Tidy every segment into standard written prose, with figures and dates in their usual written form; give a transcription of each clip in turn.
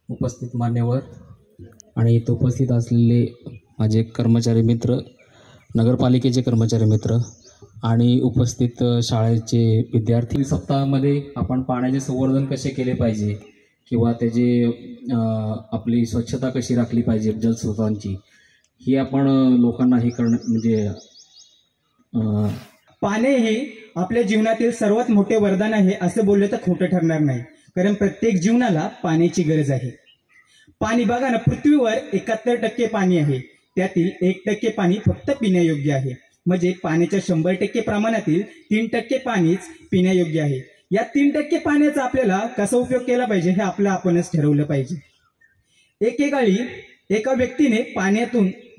उपस्थित मान्यवर आणि इथे उपस्थित असलेले माझे कर्मचारी मित्र, नगरपालिकेचे कर्मचारी मित्र आणि उपस्थित शाळेचे विद्यार्थी, सप्ताहामध्ये आपण पाण्याचे संवर्धन कसे केले पाहिजे किंवा त्याची आपली स्वच्छता कशी राखली पाहिजे जलस्रोतांची, ही आपण लोकांना हे करणं म्हणजे पाणी हे आपल्या जीवनातील सर्वात मोठे वरदान आहे असं बोललं तर खोटं ठरणार नाही, कारण प्रत्येक जीवनाला पाण्याची गरज आहे. पाणी बघा ना, पृथ्वीवर 71% पाणी आहे, त्यातील 1% पाणी फक्त पिण्यायोग्य आहे. म्हणजे पाण्याच्या 100% प्रमाणातील 3% पाणीच पिण्यायोग्य आहे. या 3% पाण्याचा आपल्याला कसा उपयोग केला पाहिजे हे आपणच ठरवलं पाहिजे. एकेकाळी एका व्यक्तीने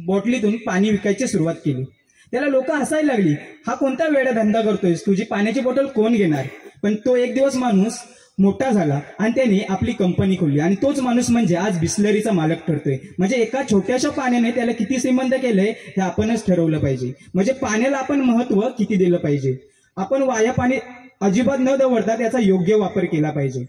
बॉटलीतून पाणी विकायची सुरुवात केली. त्याला लोक हसायला लागली, हा कोणता वेडा धंदा करतोयस, तुझी पाण्याची बॉटल कोण घेणार. पण तो एक दिवस माणूस मोठा झाला आणि त्याने आपली कंपनी खोलली आणि तोच माणूस म्हणजे आज बिस्लरीचा मालक ठरतोय. म्हणजे एका छोट्याशा पाण्याने त्याला किती श्रीमंत केलंय हे आपणच ठरवलं पाहिजे. म्हणजे पाण्याला आपण महत्व किती दिलं पाहिजे. आपण वाया पाणी अजिबात न दवडता त्याचा योग्य वापर केला पाहिजे.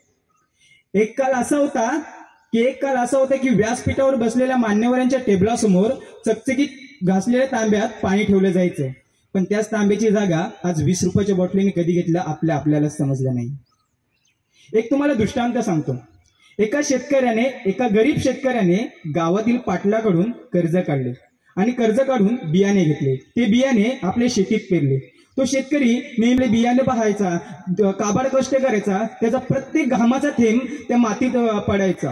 एक काल असा होता की व्यासपीठावर बसलेल्या मान्यवरांच्या टेबलासमोर चकचकीत घासलेल्या तांब्यात पाणी ठेवलं जायचं, पण त्याच तांब्याची जागा आज 20 रुपयाच्या बॉटलीने कधी घेतलं आपल्याला समजलं नाही. एक तुम्हाला दृष्टांत सांगतो. एका गरीब शेतकऱ्याने गावातील पाटलाकडून कर्ज काढले आणि कर्ज काढून बियाणे घेतले. ते बियाणे आपल्या शेतीत पेरले. तो शेतकरी नेहमी बियाणे पाहायचा, काबाड कष्ट करायचा, त्याचा प्रत्येक घामाचा थेंब त्या मातीत पडायचा,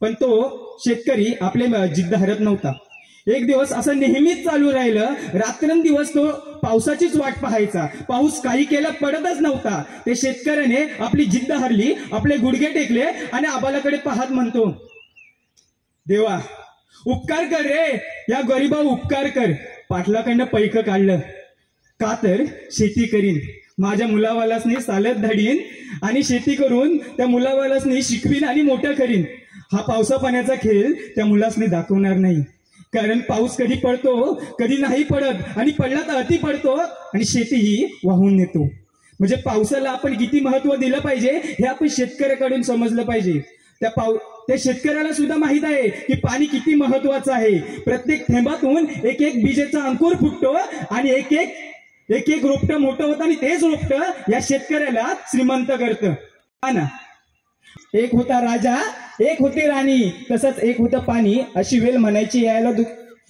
पण तो शेतकरी आपल्या जिद्द हरत नव्हता. एक दिवस असं नेहमीच चालू राहिलं. रात्रंदिवस तो पावसाचीच वाट पाहायचा. पाऊस काही केला पडतच नव्हता. ते शेतकऱ्याने आपली जिद्द हरली, आपले गुडघे टेकले आणि आबालाकडे पाहत म्हणतो, देवा उपकार कर रे, या गरीबा उपकार कर. पाटलाकडनं पैक काढलं, का तर शेती करीन, माझ्या मुलावालासनी सालत धाडीन आणि शेती करून त्या मुलावालासनी शिकवीन आणि मोठं करीन. हा पावसा पाण्याचा खेळ त्या मुलासनी दाखवणार नाही, कारण पाऊस कधी पडतो कधी नाही पडत आणि पडला तर अति पडतो आणि शेती ही वाहून नेतो. म्हणजे पावसाला आपण किती महत्व दिलं पाहिजे हे आपण शेतकऱ्याकडून समजलं पाहिजे. त्या शेतकऱ्याला सुद्धा माहित आहे की पाणी किती महत्वाचं आहे. प्रत्येक थेंबातून एक एक बीजेचा अंकुर फुटतो आणि एक एक रोपटं मोठं होतं आणि तेच रोपटं या शेतकऱ्याला श्रीमंत करतं. हा ना, एक होता राजा, एक होती राणी, तसंच एक होतं पाणी. अशी वेळ म्हणायची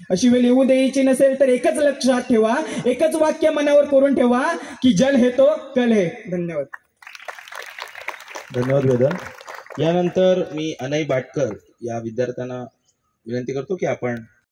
अशी वेळ येऊ द्यायची नसेल तर एकच लक्षात ठेवा, एकच वाक्य मनावर करून ठेवा की जल है तो कल है. धन्यवाद. धन्यवाद वेदन. यानंतर मी अनय बाटकर या विद्यार्थ्यांना विनंती करतो की आपण